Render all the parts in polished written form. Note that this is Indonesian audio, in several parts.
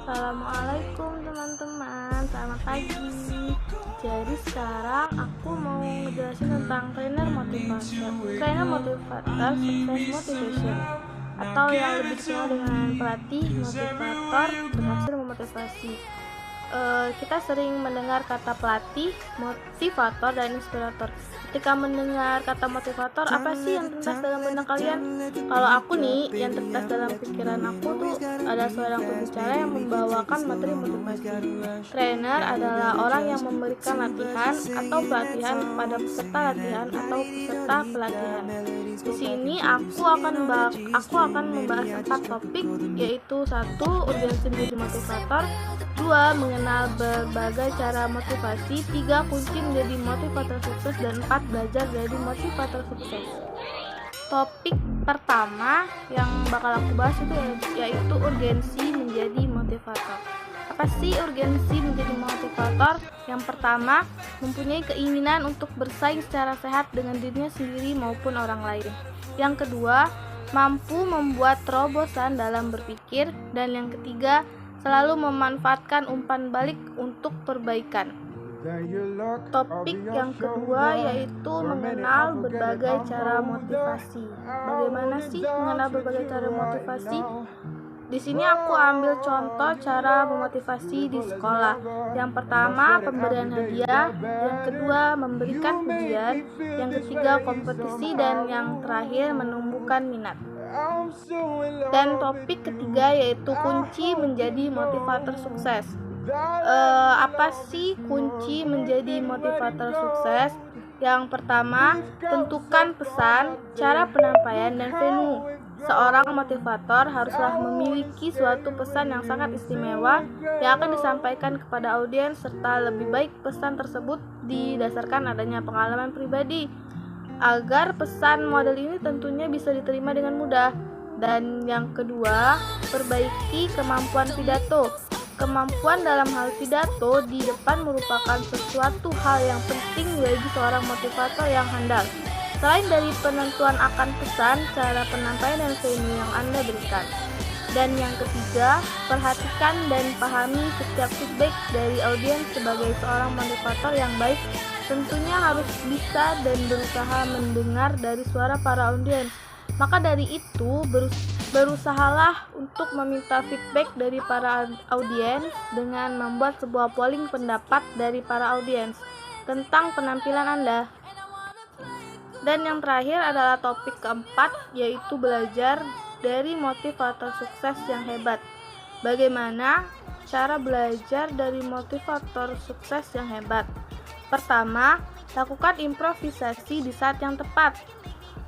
Assalamualaikum teman-teman, selamat pagi. Jadi sekarang aku mau ngejelasin tentang trainer motivation. Trainer motivator success motivation, atau yang lebih dikenal dengan pelatih motivator berhasil memotivasi. Kita sering mendengar kata pelatih, motivator, dan inspirator. Ketika mendengar kata motivator, apa sih yang terlintas dalam benak kalian? Kalau aku nih, yang terlintas dalam pikiran aku tuh ada seorang pembicara yang membawakan materi motivasi. Trainer adalah orang yang memberikan latihan atau pelatihan kepada peserta latihan atau peserta pelatihan. Di sini aku akan membahas 4 topik, yaitu 1. Urgensi menjadi motivator, 2. Mengenal berbagai cara motivasi, 3. Kunci menjadi motivator sukses, dan 4. Belajar dari motivator sukses. Topik pertama yang bakal aku bahas yaitu urgensi menjadi motivator. Apa sih urgensi menjadi motivator? Yang pertama, mempunyai keinginan untuk bersaing secara sehat dengan dirinya sendiri maupun orang lain. Yang kedua, mampu membuat terobosan dalam berpikir. Dan yang ketiga, selalu memanfaatkan umpan balik untuk perbaikan. Topik yang kedua yaitu mengenal berbagai cara motivasi. Bagaimana sih mengenal berbagai cara motivasi? Di sini aku ambil contoh cara memotivasi di sekolah. Yang pertama, pemberian hadiah. Yang kedua, memberikan pujian. Yang ketiga, kompetisi. Dan yang terakhir, menumbuhkan minat. Dan topik ketiga yaitu kunci menjadi motivator sukses. Apa sih kunci menjadi motivator sukses? Yang pertama, tentukan pesan, cara penyampaian, dan venue. Seorang motivator haruslah memiliki suatu pesan yang sangat istimewa yang akan disampaikan kepada audiens, serta lebih baik pesan tersebut didasarkan adanya pengalaman pribadi, agar pesan model ini tentunya bisa diterima dengan mudah. Dan yang kedua, perbaiki kemampuan pidato. Kemampuan dalam hal pidato di depan merupakan sesuatu hal yang penting bagi seorang motivator yang handal. Selain dari penentuan akan pesan, cara penyampaian, dan venue yang Anda berikan. Dan yang ketiga, perhatikan dan pahami setiap feedback dari audiens. Sebagai seorang motivator yang baik, tentunya harus bisa dan berusaha mendengar dari suara para audiens. Maka dari itu, berusahalah untuk meminta feedback dari para audiens dengan membuat sebuah polling pendapat dari para audiens tentang penampilan Anda. Dan yang terakhir adalah topik keempat, yaitu belajar dari motivator sukses yang hebat. Bagaimana cara belajar dari motivator sukses yang hebat? Pertama, lakukan improvisasi di saat yang tepat.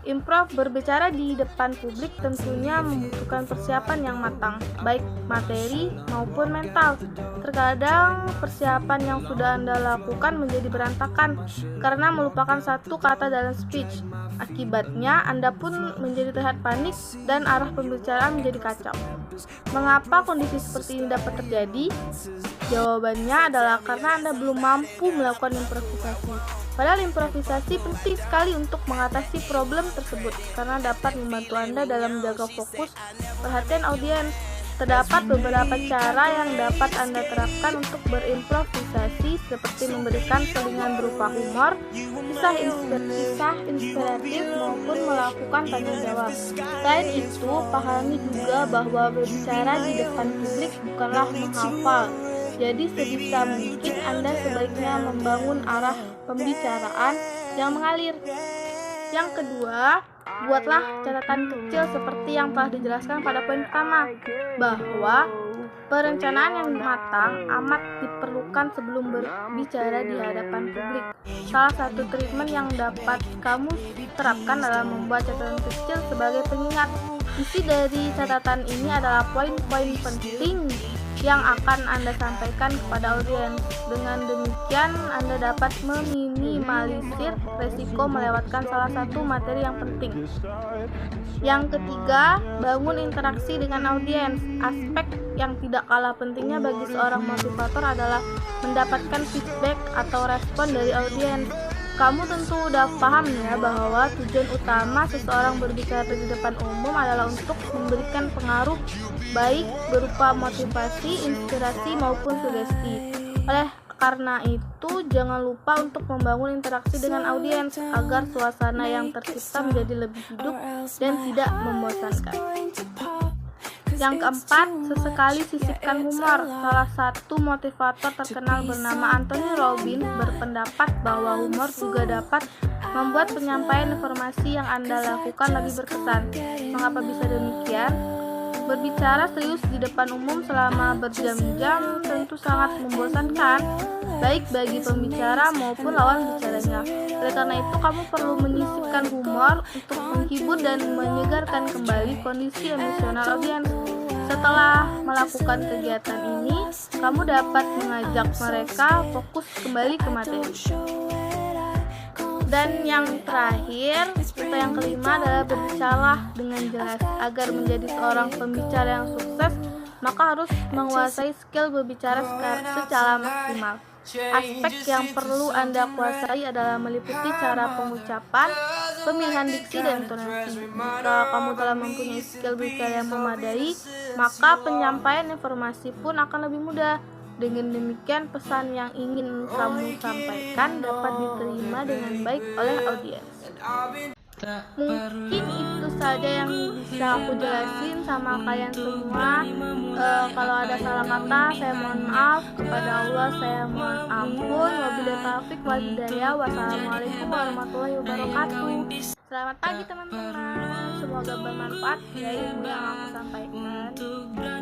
Improv berbicara di depan publik tentunya membutuhkan persiapan yang matang, baik materi maupun mental. Terkadang persiapan yang sudah Anda lakukan menjadi berantakan karena melupakan satu kata dalam speech. Akibatnya Anda pun menjadi terlihat panik dan arah pembicaraan menjadi kacau. Mengapa kondisi seperti ini dapat terjadi? Jawabannya adalah karena Anda belum mampu melakukan improvisasi. Padahal improvisasi penting sekali untuk mengatasi problem tersebut karena dapat membantu Anda dalam menjaga fokus perhatian audiens. Terdapat beberapa cara yang dapat Anda terapkan untuk berimprovisasi, seperti memberikan selingan berupa humor, kisah inspiratif, maupun melakukan tanya jawab. Selain itu, pahami juga bahwa berbicara di depan publik bukanlah menghafal. Jadi sebisa mungkin Anda sebaiknya membangun arah pembicaraan yang mengalir. Yang kedua, buatlah catatan kecil seperti yang telah dijelaskan pada poin pertama, bahwa perencanaan yang matang amat diperlukan sebelum berbicara di hadapan publik. Salah satu treatment yang dapat kamu terapkan dalam membuat catatan kecil sebagai pengingat. Isi dari catatan ini adalah poin-poin penting yang akan Anda sampaikan kepada audiens. Dengan demikian, Anda dapat meminimalisir resiko melewatkan salah satu materi yang penting. Yang ketiga, bangun interaksi dengan audiens. Aspek yang tidak kalah pentingnya bagi seorang motivator adalah mendapatkan feedback atau respon dari audiens. Kamu tentu udah paham ya bahwa tujuan utama seseorang berbicara di depan umum adalah untuk memberikan pengaruh baik berupa motivasi, inspirasi maupun sugesti. Oleh karena itu, jangan lupa untuk membangun interaksi dengan audiens agar suasana yang tercipta menjadi lebih hidup dan tidak membosankan. Yang keempat, sesekali sisipkan humor. Salah satu motivator terkenal bernama Anthony Robbins berpendapat bahwa humor juga dapat membuat penyampaian informasi yang Anda lakukan lebih berkesan. Mengapa bisa demikian? Berbicara serius di depan umum selama berjam-jam tentu sangat membosankan, baik bagi pembicara maupun lawan bicaranya. Oleh karena itu, kamu perlu menyisipkan humor untuk menghibur dan menyegarkan kembali kondisi emosional audiens. Setelah melakukan kegiatan ini, kamu dapat mengajak mereka fokus kembali ke materi. Dan yang terakhir, tipe yang kelima adalah berbicara dengan jelas. Agar menjadi seorang pembicara yang sukses, maka harus menguasai skill berbicara secara maksimal. Aspek yang perlu Anda kuasai adalah meliputi cara pengucapan, pemilihan diksi, dan intonasi. Jika kamu telah mempunyai skill berbicara yang memadai, maka penyampaian informasi pun akan lebih mudah. Dengan demikian, pesan yang ingin kamu sampaikan dapat diterima dengan baik oleh audiens. Mungkin itu saja yang bisa aku jelasin sama kalian semua. Kalau ada salah kata, saya mohon maaf. Kepada Allah saya mohon ampun. Wabillahi taufiq wal hidayah. Wassalamualaikum warahmatullahi wabarakatuh. Selamat pagi teman-teman. Semoga bermanfaat ya ilmu yang aku sampaikan.